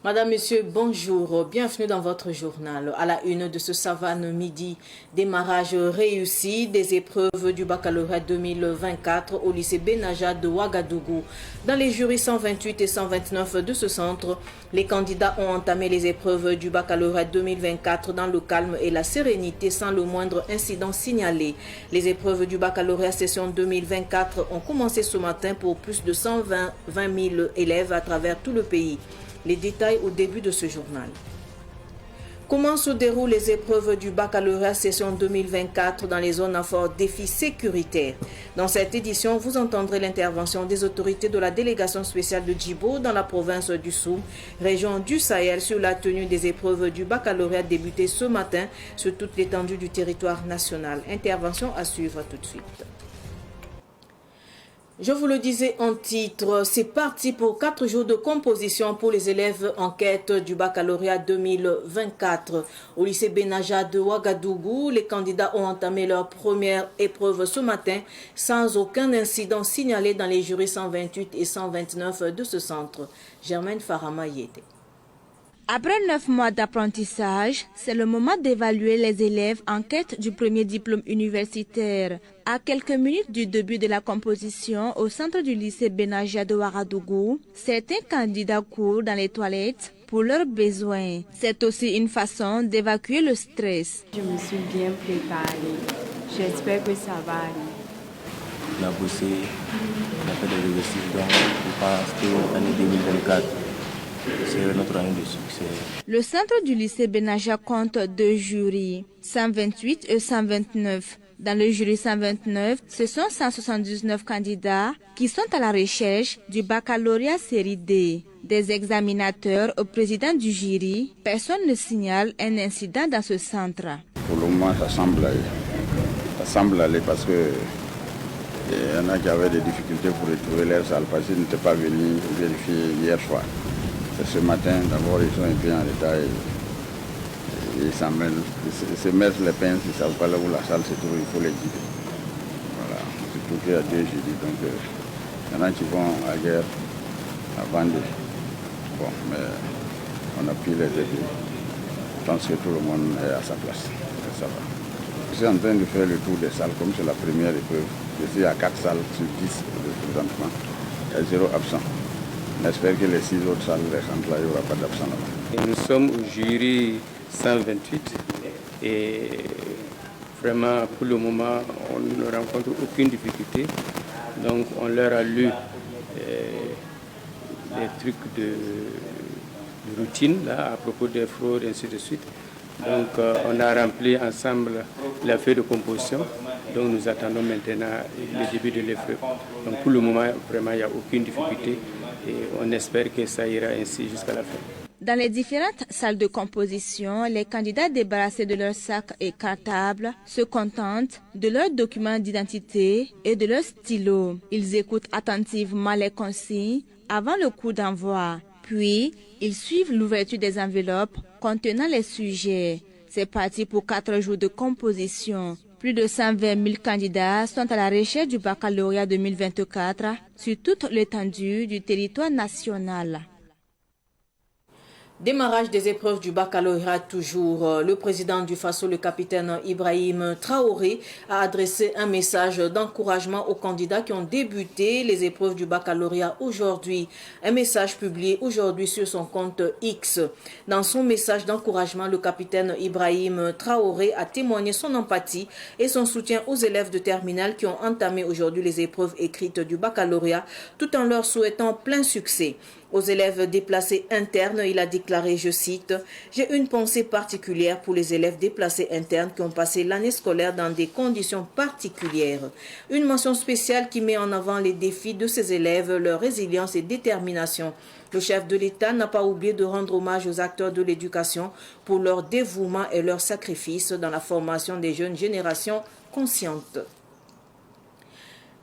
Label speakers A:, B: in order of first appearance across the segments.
A: Madame, Monsieur, bonjour. Bienvenue dans votre journal. À la une de ce Savane Midi, démarrage réussi des épreuves du baccalauréat 2024 au lycée Benaja de Ouagadougou. Dans les jurys 128 et 129 de ce centre, les candidats ont entamé les épreuves du baccalauréat 2024 dans le calme et la sérénité sans le moindre incident signalé. Les épreuves du baccalauréat session 2024 ont commencé ce matin pour plus de 120 000 élèves à travers tout le pays. Les détails au début de ce journal. Comment se déroulent les épreuves du baccalauréat session 2024 dans les zones à fort défi sécuritaire? Dans cette édition, vous entendrez l'intervention des autorités de la délégation spéciale de Djibo dans la province du Soum, région du Sahel, sur la tenue des épreuves du baccalauréat débutées ce matin sur toute l'étendue du territoire national. Intervention à suivre tout de suite. Je vous le disais en titre, c'est parti pour 4 jours de composition pour les élèves en quête du baccalauréat 2024. Au lycée Benaja de Ouagadougou, les candidats ont entamé leur première épreuve ce matin sans aucun incident signalé dans les jurys 128 et 129 de ce centre. Germaine Farama y était.
B: Après 9 mois d'apprentissage, c'est le moment d'évaluer les élèves en quête du premier diplôme universitaire. À quelques minutes du début de la composition au centre du lycée Benaja de Ouagadougou, certains candidats courent dans les toilettes pour leurs besoins. C'est aussi une façon d'évacuer le stress.
C: Je me suis bien préparée. J'espère que ça va aller.
D: On a bossé, on a fait des exercices, donc je pense que l'année 2024, c'est notre année de succès.
B: Le centre du lycée Benaja compte 2 jurys, 128 et 129. Dans le jury 129, ce sont 179 candidats qui sont à la recherche du baccalauréat série D. Des examinateurs au président du jury, personne ne signale un incident dans ce centre.
E: Pour le moment, ça semble aller parce que il y en a qui avaient des difficultés pour retrouver leur salle parce qu'ils n'étaient pas venus vérifier hier soir. Ce matin, d'abord, ils sont un peu en retard et ils s'en mêlent. Ils se mettent les pinces, ils ne savent pas là où la salle se trouve, il faut les guider. Voilà, surtout qu'il y a 2 jeudis, donc il y en a qui vont à guerre avant de... Bon, mais on a pu les aider. Je pense que tout le monde est à sa place, ça va. Je suis en train de faire le tour des salles, comme c'est la première épreuve. Je suis à 4 salles sur 10 présentement, il y a 0 absent. J'espère que les 6 autres salles restent là, il n'y aura pas d'absent là-bas.
F: Nous sommes au jury 128 et vraiment pour le moment on ne rencontre aucune difficulté. Donc on leur a lu les trucs de routine là, à propos des fraudes et ainsi de suite. Donc on a rempli ensemble la feuille de composition. Donc nous attendons maintenant le début de l'épreuve. Donc pour le moment vraiment il n'y a aucune difficulté. Et on espère que ça ira ainsi jusqu'à la fin.
B: Dans les différentes salles de composition, les candidats débarrassés de leurs sacs et cartables se contentent de leurs documents d'identité et de leurs stylos. Ils écoutent attentivement les consignes avant le coup d'envoi. Puis, ils suivent l'ouverture des enveloppes contenant les sujets. C'est parti pour 4 jours de composition. Plus de 120 000 candidats sont à la recherche du baccalauréat 2024 sur toute l'étendue du territoire national.
A: Démarrage des épreuves du baccalauréat toujours. Le président du FASO, le capitaine Ibrahim Traoré, a adressé un message d'encouragement aux candidats qui ont débuté les épreuves du baccalauréat aujourd'hui. Un message publié aujourd'hui sur son compte X. Dans son message d'encouragement, le capitaine Ibrahim Traoré a témoigné son empathie et son soutien aux élèves de terminale qui ont entamé aujourd'hui les épreuves écrites du baccalauréat, tout en leur souhaitant plein succès. Aux élèves déplacés internes, il a déclaré, je cite, « J'ai une pensée particulière pour les élèves déplacés internes qui ont passé l'année scolaire dans des conditions particulières. Une mention spéciale qui met en avant les défis de ces élèves, leur résilience et détermination. Le chef de l'État n'a pas oublié de rendre hommage aux acteurs de l'éducation pour leur dévouement et leur sacrifice dans la formation des jeunes générations conscientes. »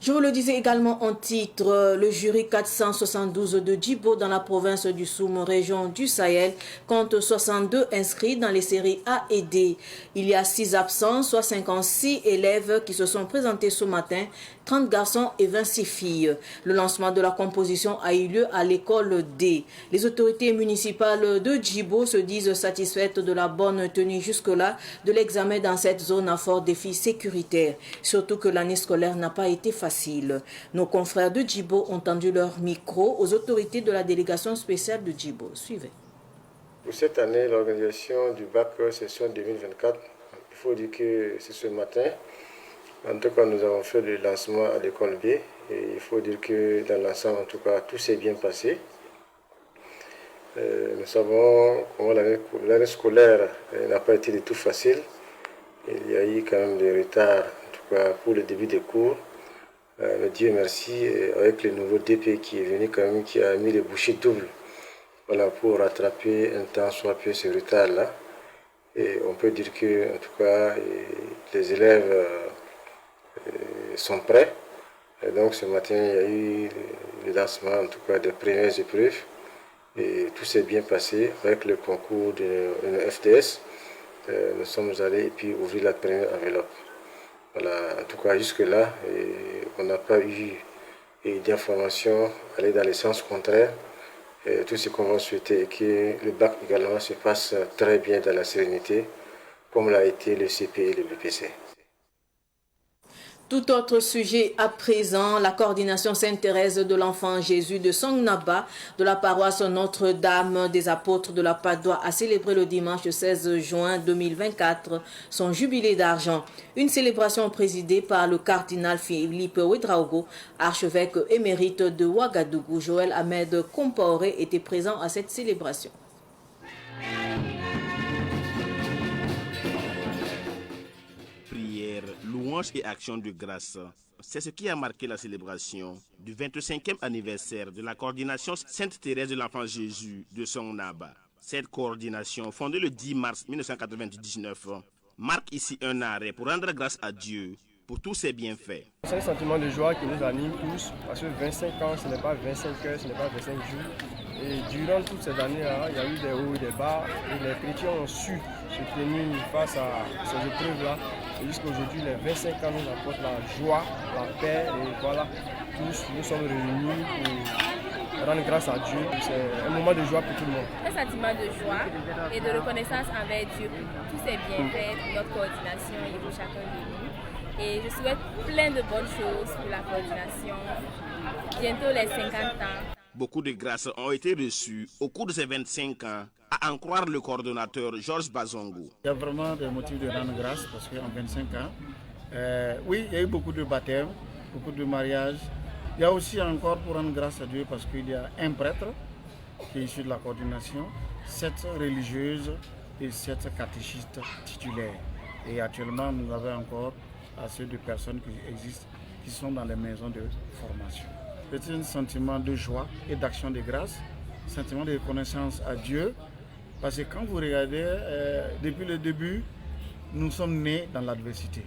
A: Je vous le disais également en titre, le jury 472 de Djibo dans la province du Soum, région du Sahel, compte 62 inscrits dans les séries A et D. Il y a 6 absents, soit 56 élèves qui se sont présentés ce matin, 30 garçons et 26 filles. Le lancement de la composition a eu lieu à l'école D. Les autorités municipales de Djibo se disent satisfaites de la bonne tenue jusque-là de l'examen dans cette zone à fort défi sécuritaire, surtout que l'année scolaire n'a pas été facile. Nos confrères de Djibo ont tendu leur micro aux autorités de la délégation spéciale de Djibo. Suivez.
G: Pour cette année, l'organisation du bac session 2024, il faut dire que c'est ce matin. En tout cas, nous avons fait le lancement à l'école B et il faut dire que dans l'ensemble, en tout cas, tout s'est bien passé. Nous savons comment l'année scolaire n'a pas été du tout facile. Il y a eu quand même des retards, en tout cas pour le début des cours. Mais Dieu merci, avec le nouveau DP qui est venu quand même, qui a mis les bouchées doubles, voilà, pour rattraper un temps soit peu ce retard-là. Et on peut dire que, en tout cas, les élèves sont prêts. Et donc ce matin, il y a eu le lancement, en tout cas, des premières épreuves. Et tout s'est bien passé avec le concours de FDS. Nous sommes allés et puis ouvrir la première enveloppe. Voilà, en tout cas, jusque-là, on n'a pas eu d'informations aller dans le sens contraire. Et tout ce qu'on va souhaiter est que le bac également se passe très bien dans la sérénité, comme l'a été le CP et le BPC.
A: Tout autre sujet à présent, la coordination Sainte-Thérèse de l'Enfant Jésus de Songnaba de la paroisse Notre-Dame des Apôtres de la Padoie a célébré le dimanche 16 juin 2024 son jubilé d'argent. Une célébration présidée par le cardinal Philippe Ouedraogo, archevêque émérite de Ouagadougou. Joël Ahmed Compaoré était présent à cette célébration.
H: Louange et action de grâce. C'est ce qui a marqué la célébration du 25e anniversaire de la coordination Sainte-Thérèse de l'Enfant Jésus de Songnaba. Cette coordination, fondée le 10 mars 1999, marque ici un arrêt pour rendre grâce à Dieu pour tous ses bienfaits.
I: C'est un sentiment de joie qui nous anime tous, parce que 25 ans, ce n'est pas 25 heures, ce n'est pas 25 jours. Et durant toutes ces années-là, il y a eu des hauts et des bas, et les chrétiens ont su se tenir face à ces épreuves-là. Et jusqu'à aujourd'hui, les 25 ans nous apportent la joie, la paix, et voilà, tous nous sommes réunis pour rendre grâce à Dieu. C'est un moment de joie pour tout le monde.
J: Un sentiment de joie et de reconnaissance envers Dieu pour tous ses bienfaits, pour notre coordination et pour chacun de nous. Et je souhaite plein de bonnes choses pour la coordination. Bientôt les 50 ans.
H: Beaucoup de grâces ont été reçues au cours de ces 25 ans, à en croire le coordonnateur Georges Bazongo.
K: Il y a vraiment des motifs de rendre grâce parce qu'en 25 ans, oui, il y a eu beaucoup de baptêmes, beaucoup de mariages. Il y a aussi encore pour rendre grâce à Dieu parce qu'il y a un prêtre qui est issu de la coordination, 7 religieuses et 7 catéchistes titulaires. Et actuellement, nous avons encore assez de personnes qui existent, qui sont dans les maisons de formation. C'est un sentiment de joie et d'action de grâce, un sentiment de reconnaissance à Dieu, parce que quand vous regardez, depuis le début, nous sommes nés dans l'adversité.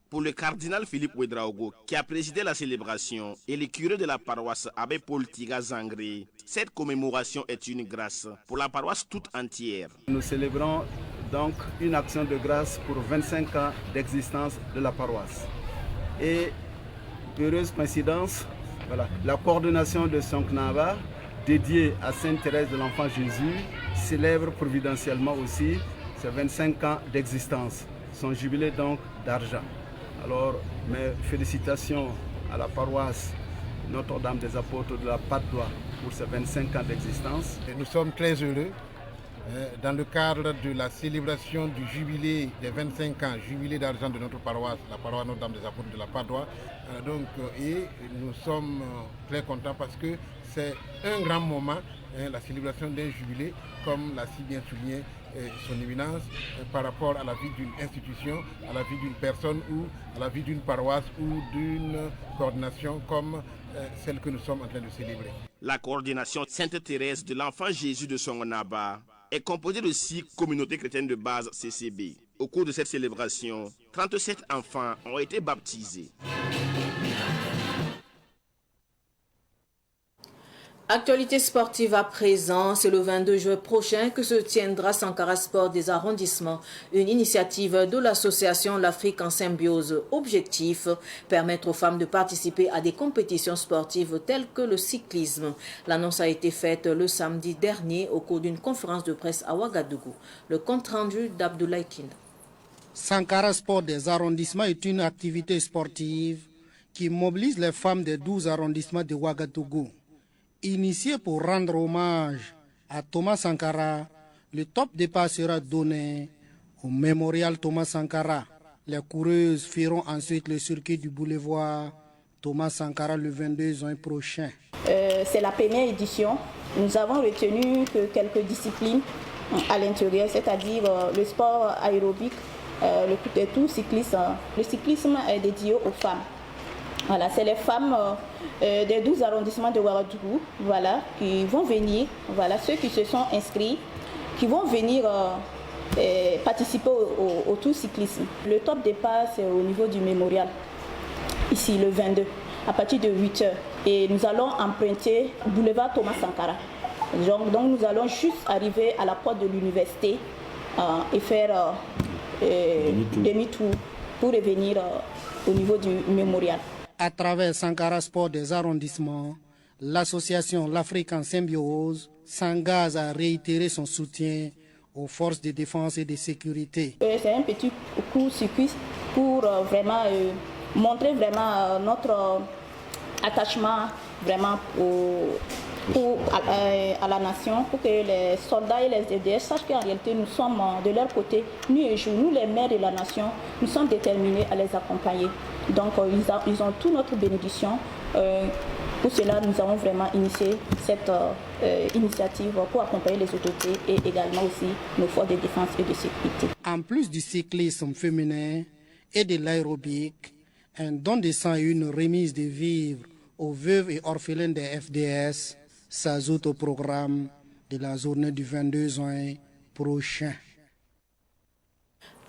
H: Pour le cardinal Philippe Ouedraogo, qui a présidé la célébration, et le curé de la paroisse Abbé Paul Tiga Zangré, cette commémoration est une grâce pour la paroisse toute entière.
L: Nous célébrons donc une action de grâce pour 25 ans d'existence de la paroisse. Et heureuse coïncidence, voilà, la coordination de Songnaba, dédiée à Sainte-Thérèse de l'Enfant Jésus, célèbre providentiellement aussi ses 25 ans d'existence, son jubilé donc d'argent. Alors, mes félicitations à la paroisse Notre-Dame des Apôtres de la Padoie pour ses 25 ans d'existence.
M: Nous sommes très heureux dans le cadre de la célébration du jubilé des 25 ans, jubilé d'argent de notre paroisse, la paroisse Notre-Dame des Apôtres de la Padoie. Et nous sommes très contents parce que c'est un grand moment, la célébration d'un jubilé, comme l'a si bien souligné son éminence, par rapport à la vie d'une institution, à la vie d'une personne ou à la vie d'une paroisse ou d'une coordination comme celle que nous sommes en train de célébrer.
H: La coordination Sainte-Thérèse de l'Enfant Jésus de Songnaba est composée de 6 communautés chrétiennes de base CCB. Au cours de cette célébration, 37 enfants ont été baptisés.
A: Actualité sportive à présent, c'est le 22 juin prochain que se tiendra Sankara Sport des arrondissements, une initiative de l'association L'Afrique en Symbiose. Objectif, permettre aux femmes de participer à des compétitions sportives telles que le cyclisme. L'annonce a été faite le samedi dernier au cours d'une conférence de presse à Ouagadougou. Le compte-rendu d'Abdoulaye Kinda.
N: Sankara Sport des arrondissements est une activité sportive qui mobilise les femmes des 12 arrondissements de Ouagadougou. Initié pour rendre hommage à Thomas Sankara, le top départ sera donné au mémorial Thomas Sankara. Les coureuses feront ensuite le circuit du boulevard Thomas Sankara le 22 juin prochain.
O: C'est la première édition. Nous avons retenu que quelques disciplines à l'intérieur, c'est-à-dire le sport aérobique, le tout cyclisme. Le cyclisme est dédié aux femmes. Voilà, c'est les femmes des 12 arrondissements de Ouagadougou, voilà, qui vont venir, voilà, ceux qui se sont inscrits, qui vont venir participer au tout cyclisme. Le top départ, c'est au niveau du mémorial, ici, le 22, à partir de 8 h. Et nous allons emprunter boulevard Thomas Sankara. Donc nous allons juste arriver à la porte de l'université et faire demi-tour pour revenir au niveau du mémorial.
N: À travers Sankara Sport des arrondissements, l'association L'Afrique en Symbiose s'engage à réitérer son soutien aux forces de défense et de sécurité.
O: C'est un petit court-circuit pour vraiment montrer vraiment notre attachement vraiment à la nation, pour que les soldats et les FDS sachent qu'en réalité nous sommes de leur côté, nuit et jour. Nous, les mères de la nation, nous sommes déterminés à les accompagner. Donc ils ont toute notre bénédiction. Pour cela, nous avons vraiment initié cette initiative pour accompagner les autorités et également aussi nos forces de défense et de sécurité.
N: En plus du cyclisme féminin et de l'aérobic, un don de sang et une remise de vivres aux veuves et orphelins des FDS s'ajoute au programme de la journée du 22 juin prochain.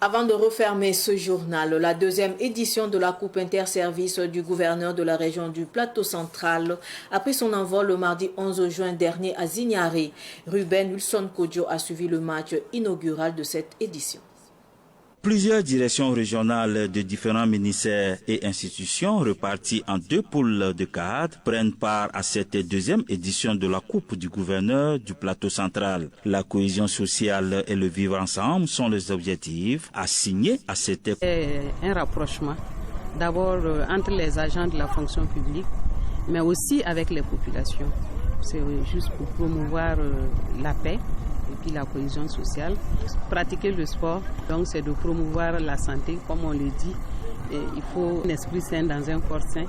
A: Avant de refermer ce journal, la deuxième édition de la Coupe Interservice du gouverneur de la région du Plateau Central a pris son envol le mardi 11 juin dernier à Zignaré. Ruben Wilson Kodjo a suivi le match inaugural de cette édition.
P: Plusieurs directions régionales de différents ministères et institutions reparties en 2 poules de 4 prennent part à cette deuxième édition de la Coupe du gouverneur du Plateau Central. La cohésion sociale et le vivre ensemble sont les objectifs assignés à cette époque.
Q: Un rapprochement d'abord entre les agents de la fonction publique, mais aussi avec les populations. C'est juste pour promouvoir la paix et puis la cohésion sociale. Pratiquer le sport, donc c'est de promouvoir la santé, comme on le dit. Et il faut un esprit sain dans un corps sain.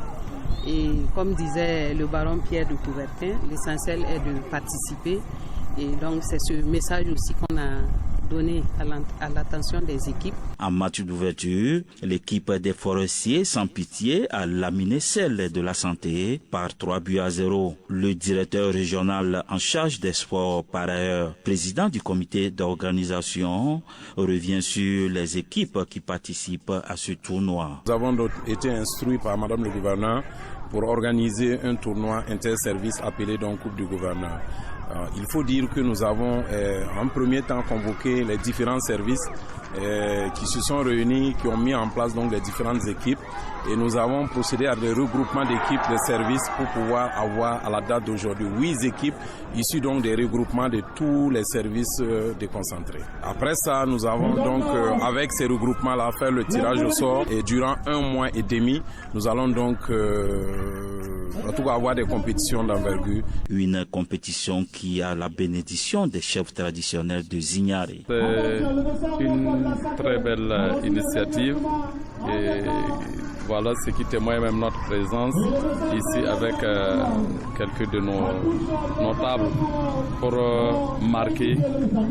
Q: Et comme disait le baron Pierre de Coubertin, l'essentiel est de participer. Et donc c'est ce message aussi qu'on a donné à l'attention des équipes.
P: En match d'ouverture, l'équipe des forestiers sans pitié a laminé celle de la santé par 3-0. Le directeur régional en charge des sports, par ailleurs président du comité d'organisation, revient sur les équipes qui participent à ce tournoi.
R: Nous avons été instruits par Madame le gouverneur pour organiser un tournoi interservice appelé donc Coupe du gouverneur. Il faut dire que nous avons en premier temps convoqué les différents services qui se sont réunis, qui ont mis en place donc les différentes équipes, et nous avons procédé à des regroupements d'équipes de services pour pouvoir avoir à la date d'aujourd'hui 8 équipes issues donc des regroupements de tous les services déconcentrés. Après ça, nous avons donc avec ces regroupements-là fait le tirage au sort, et durant 1 mois et demi, nous allons donc en tout cas avoir des compétitions d'envergure.
P: Une compétition qui a la bénédiction des chefs traditionnels de Zignaré.
S: C'est une très belle initiative et voilà ce qui témoigne même notre présence ici avec quelques de nos notables pour marquer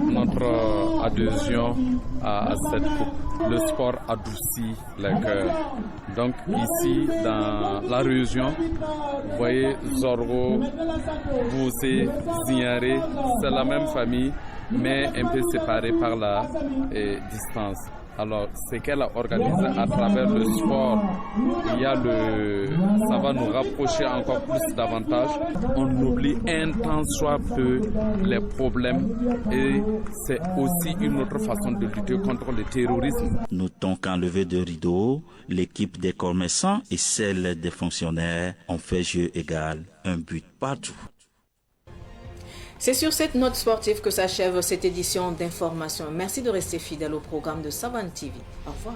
S: notre adhésion à cette coupe. Le sport adoucit les cœurs. Donc ici dans la région, vous voyez Zorgo, Boussé, Zignaré, c'est la même famille mais un peu séparée par la distance. Alors, ce qu'elle a organisé à travers le sport, il y a le ça va nous rapprocher encore plus davantage. On oublie un tant soit peu les problèmes et c'est aussi une autre façon de lutter contre le terrorisme.
P: Notons qu'en levée de rideau, l'équipe des commerçants et celle des fonctionnaires ont fait jeu égal, un but partout.
A: C'est sur cette note sportive que s'achève cette édition d'information. Merci de rester fidèle au programme de Savane TV. Au revoir.